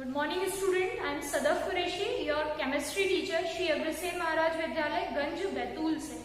Good morning student, I am Sadaf Qureshi, your chemistry teacher Shri Agrasen महाराज विद्यालय गंज बैतूल से।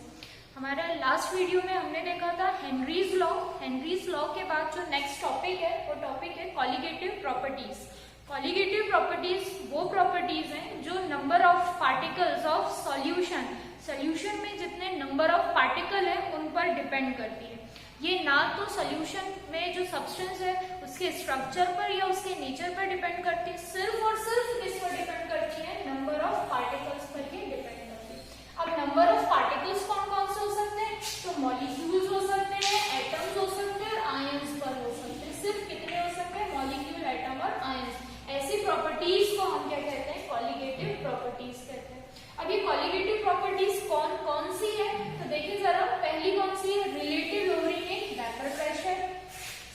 हमारा last video में हमने देखा था हेनरीज लॉ। हेनरीज लॉ के बाद जो नेक्स्ट टॉपिक है वो टॉपिक है कॉलिगेटिव प्रॉपर्टीज। कॉलिगेटिव प्रॉपर्टीज वो प्रॉपर्टीज हैं जो number of particles of solution में जितने नंबर ऑफ पार्टिकल है उन पर डिपेंड करती है। ये ना तो सॉल्यूशन में जो सब्सटेंस है उसके स्ट्रक्चर पर या उसके नेचर पर डिपेंड करती है, सिर्फ और सिर्फ किस पर डिपेंड करती है, नंबर ऑफ पार्टिकल्स पर ही डिपेंड करती है। अब नंबर ऑफ पार्टिकल्स कौन कौन से हो सकते हैं, तो मॉलिक्यूल्स हो सकते हैं, एटम्स हो सकते हैं और आयंस पर हो सकते हैं। सिर्फ कितने हो सकते हैं, मॉलिक्यूल, एटम और आयंस। ऐसी प्रॉपर्टीज को हम क्या कहते हैं, कॉलिगेटिव प्रॉपर्टीज कहते हैं। अब ये कॉलिगेटिव प्रॉपर्टीज कौन कौन सी है, तो देखिए जरा, पहली कौन सी है, relative lowering in vapour pressure,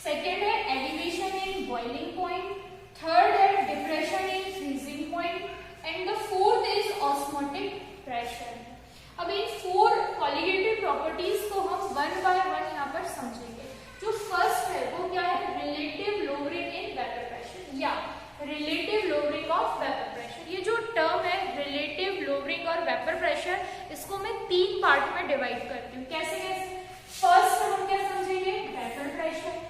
second है elevation in boiling point, third है depression in freezing point and the fourth is osmotic pressure. अब इन फोर कॉलिगेटिव प्रॉपर्टीज को हम वन बाय वन यहाँ पर समझेंगे। जो फर्स्ट है वो क्या है, relative lowering in vapour pressure या relative lowering of vapour pressure. ये जो टर्म है रिलेटिव लोअरिंग और वेपर प्रेशर, इसको मैं तीन पार्ट में डिवाइड करती हूँ। कैसे कैसे, फर्स्ट हम क्या समझेंगे, वेपर प्रेशर,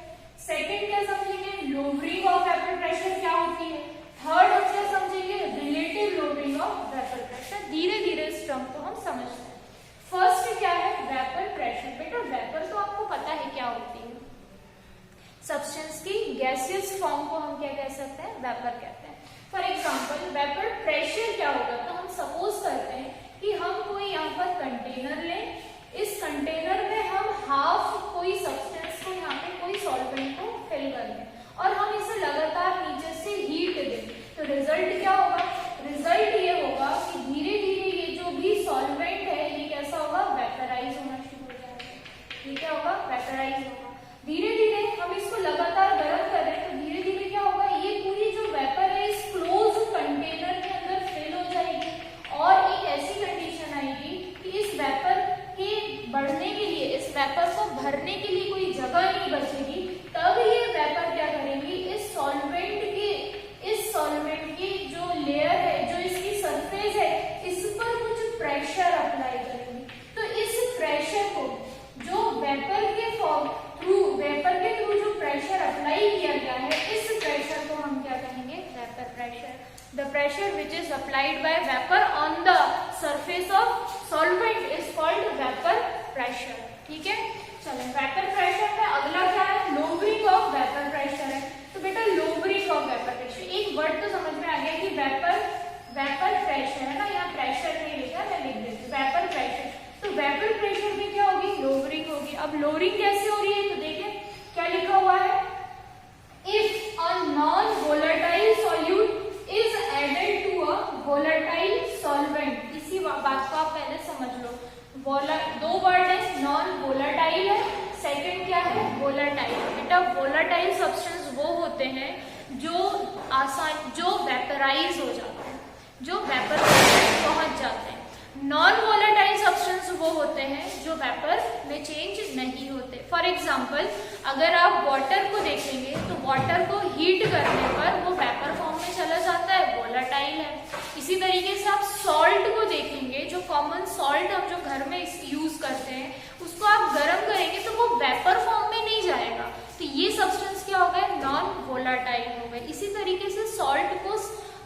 सेकेंड क्या समझेंगे, लोअरिंग ऑफ वेपर प्रेशर क्या होती है, थर्ड हम क्या समझेंगे, relative lowering of vapour pressure. धीरे धीरे इस टर्म को हम समझते हैं। फर्स्ट क्या है, वेपर प्रेशर। बेटा वेपर तो आपको पता है क्या होती है, सब्सटेंस की गैसियस फॉर्म को हम क्या कह सकते हैं, वेपर कहते हैं। फॉर एग्जाम्पल वेपर प्रेशर क्या होगा, तो हम सपोज करते हैं कि हम कोई यहाँ पर कंटेनर लें, इस कंटेनर में हम हाफ कोई सब्सटेंस को, यहाँ पे कोई सॉल्वेंट को फिल कर लें और हम इसे लगातार नीचे से हीट दें, तो रिजल्ट क्या होगा, रिजल्ट ये होगा कि धीरे धीरे ये जो भी सॉल्वेंट है ये कैसा होगा, वेपराइज होना शुरू हो जाएगा। ये क्या होगा, वेपराइज होगा। धीरे धीरे हम इसको लगातार गर्म कर रहे हैं तो धीरे धीरे क्या होगा, ये पूरी जो वेपर है इस क्लोज कंटेनर के अंदर फिल हो जाएगी और एक ऐसी कंडीशन आएगी कि इस वेपर के बढ़ने के लिए, इस वेपर को भरने के लिए कोई जगह नहीं बचेगी। तब ये वेपर क्या करेंगी, इस सॉल्वेंट की जो लेयर है, जो इसकी सरफेस है, इस पर कुछ प्रेशर अप्लाई करेंगी। तो इस प्रेशर को जो वेपर के थ्रू जो प्रेशर अप्लाई किया गया है, इस प्रेशर को हम क्या कहेंगे, vapour pressure. The pressure which is applied by vapour on the surface of solvent is called vapour pressure. ठीक है, चलो वेपर प्रेशर में अगला क्या है, लोअरिंग ऑफ वेपर प्रेशर है। तो बेटा लोअरिंग ऑफ वेपर प्रेशर, एक वर्ड तो समझ में आ गया कि वेपर प्रेशर है ना, यहाँ प्रेशर नहीं लिखा, मैं लिख देती हूँ वेपर प्रेशर। तो वेपर प्रेशर में क्या होगी, लोअरिंग होगी। अब लोअरिंग कैसे हो रही है, तो देखिए क्या लिखा हुआ है, if a non volatile solute is added to a volatile solvent. इसी बात को आप पहले समझ लो, दो वर्ड है, नॉन वोलेटाइल है, सेकंड क्या है, वोलेटाइल। बेटा वोलेटाइल सब्सटेंस वो होते हैं जो वेपराइज हो जाते हैं, जो वेपर पहुंच जाते हैं। नॉन वोलेटाइल सब्सटेंस वो होते हैं जो वेपर में चेंज नहीं होते। फॉर एग्जाम्पल अगर आप वाटर को देखेंगे तो वाटर को हीट करने पर वो वेपर फॉर्म में चला जाता है, वोलेटाइल है। इसी तरीके से आप सॉल्ट को देखेंगे, जो कॉमन सॉल्ट हम जो घर में यूज करते हैं, उसको आप गर्म करेंगे तो वो वेपर फॉर्म में नहीं जाएगा। तो ये सब्सटेंस क्या हो गए, नॉन वोलेटाइल हो गए। इसी तरीके से सॉल्ट को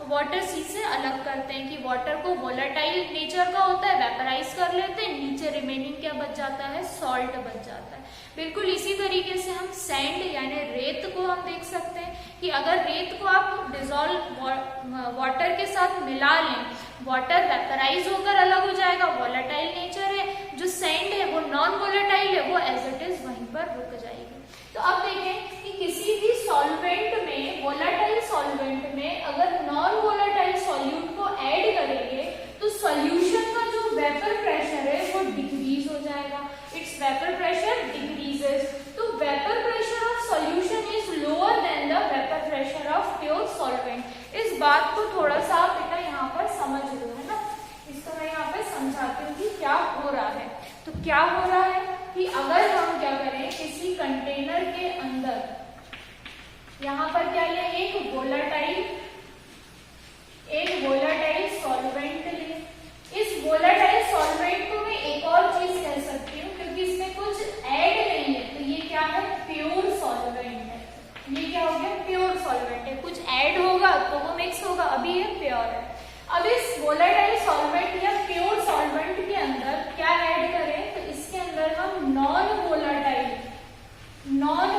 वाटर सी से अलग करते हैं कि वाटर को वोलेटाइल नेचर का होता है, वेपराइज कर लेते हैं, नीचे रिमेनिंग क्या बच जाता है, सॉल्ट बच जाता है। बिल्कुल इसी तरीके से हम सैंड यानी रेत को हम देख सकते हैं कि अगर रेत को आप डिजोल्व वाटर के साथ मिला लें, वाटर वेपराइज होकर अलग हो जाएगा, वोलेटाइल नेचर है। जो सैंड है वो नॉन वोलेटाइल है, वो एज इट इज वहीं पर रुक जाएगी। तो अब देखें कि किसी भी सॉल्वेंट में, वोलेटाइल सॉल्वेंट में अगर नॉन वोलेटाइल सॉल्यूट को ऐड करेंगे तो सॉल्यूशन का जो वेपर प्रेशर है वो डिक्रीज हो जाएगा, इट्स वेपर प्रेशर डिक्रीजेस। तो vapour pressure of solution is lower than the vapour pressure of pure solvent. इस बात को थोड़ा सा आप बेटा यहाँ पर समझ लो, है ना, इसको मैं यहाँ पे समझाती हूँ कि क्या हो रहा है। तो क्या हो रहा है कि अगर हम क्या करें, किसी कंटेनर के अंदर यहाँ पर क्या लिया, एक वोलेटाइल एक वोलेटाइल सॉल्वेंट ले। इस वोलेटाइल सॉल्वेंट को मैं एक और चीज कह सकती हूँ, क्योंकि इसमें कुछ ऐड नहीं है, तो ये क्या है, प्योर सॉल्वेंट है। ये क्या हो गया, प्योर सॉल्वेंट है। कुछ ऐड होगा तो वो मिक्स होगा, अभी ये प्योर है। अब इस वोलेटाइल सॉल्वेंट या प्योर सॉल्वेंट के अंदर क्या ऐड करें, तो इसके अंदर हम नॉन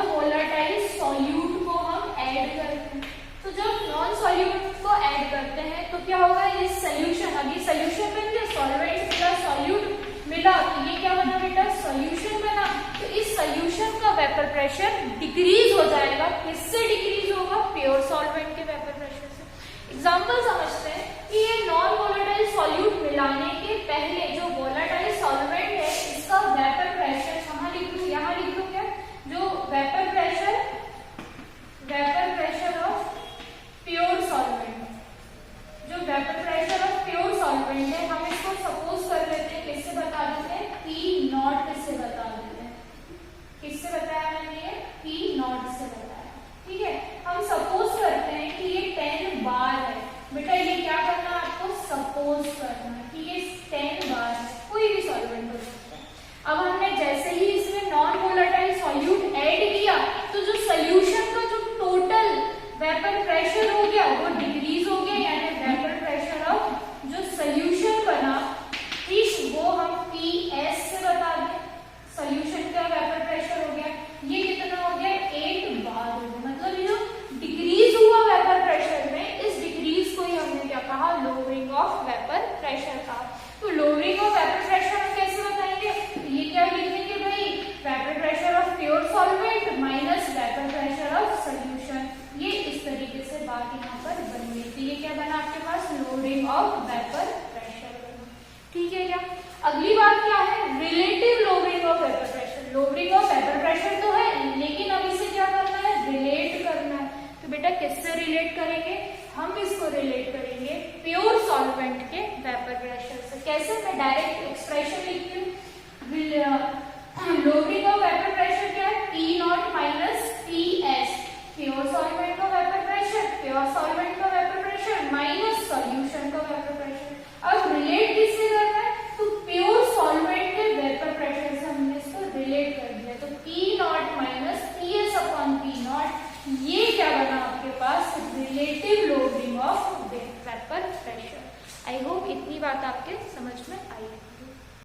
वोलेटाइल सॉल्यूट को हम ऐड करते हैं। तो जब नॉन सॉल्यूट को ऐड करते हैं तो क्या होगा, ये सोल्यूशन, अभी सोल्यूशन बन गया, सॉल्वेंट मिला, सॉल्यूट मिला, तो ये क्या बना बेटा, सोल्यूशन बना। तो इस सोल्यूशन का वेपर प्रेशर डिक्रीज हो जाएगा। किससे डिक्रीज होगा, प्योर सॉल्वेंट के वेपर प्रेशर से। एग्जांपल समझते हैं कि ये नॉन वोलेटाइल सॉल्यूट मिलाने के पहले जो वोलेटाइल सॉल्वेंट है, इसका वेपर प्रेशर कहाँ लिख लूं, यहाँ लिख लूं क्या, जो vapour pressure of pure solvent, जो vapour pressure of pure solvent है, हम इसको सपोज कर लेते हैं, किससे बता देते हैं, P0 से बता देते हैं। किससे बताया मैंने, P0 से बताया, ठीक है। हम सपोज करते हैं कि ये 10 बार है। बेटा ये क्या करना है, आपको सपोज करना है कि ये 10 बार है, कोई भी सॉल्वेंट हो सकता है। अब हमने जैसे ही इसमें नॉन वोलेटाइल सॉल्यूट ऐड किया, तो जो सोल्यूशन का जो टोटल वेपर प्रेशर हो गया वो डिक्रीज हो गया, यानी वेपर प्रेशर ऑफ जो सोल्यूशन बना ठीक वो हम PS से बता दें। सोल्यूशन का वेपर प्रेशर हो गया, ये कितना हो गया, 8 बार हो गया। मतलब ये जो डिक्रीज हुआ वेपर प्रेशर में, इस डिक्रीज को ही हमने क्या कहा, लोअरिंग ऑफ वेपर प्रेशर कहा। तो लोअरिंग ऑफ वेपर प्रेशर हम कैसे बताएंगे, ये क्या लिखेंगे भाई, vapour pressure of pure solvent minus vapour pressure of solution. ये इस तरीके से बात यहाँ पर बन गई थी। ये क्या बना आपके पास, लोअरिंग ऑफ वेपर प्रेशर बना, ठीक है क्या। अगली बात क्या है, relative lowering of vapour pressure. Lowering of vapour pressure तो है, लेकिन अब इसे क्या करना है, रिलेट करना है। तो बेटा किससे रिलेट करेंगे, हम इसको रिलेट करेंगे प्योर सॉल्वेंट के वेपर प्रेशर से। कैसे, मैं डायरेक्ट एक्सप्रेशन लिख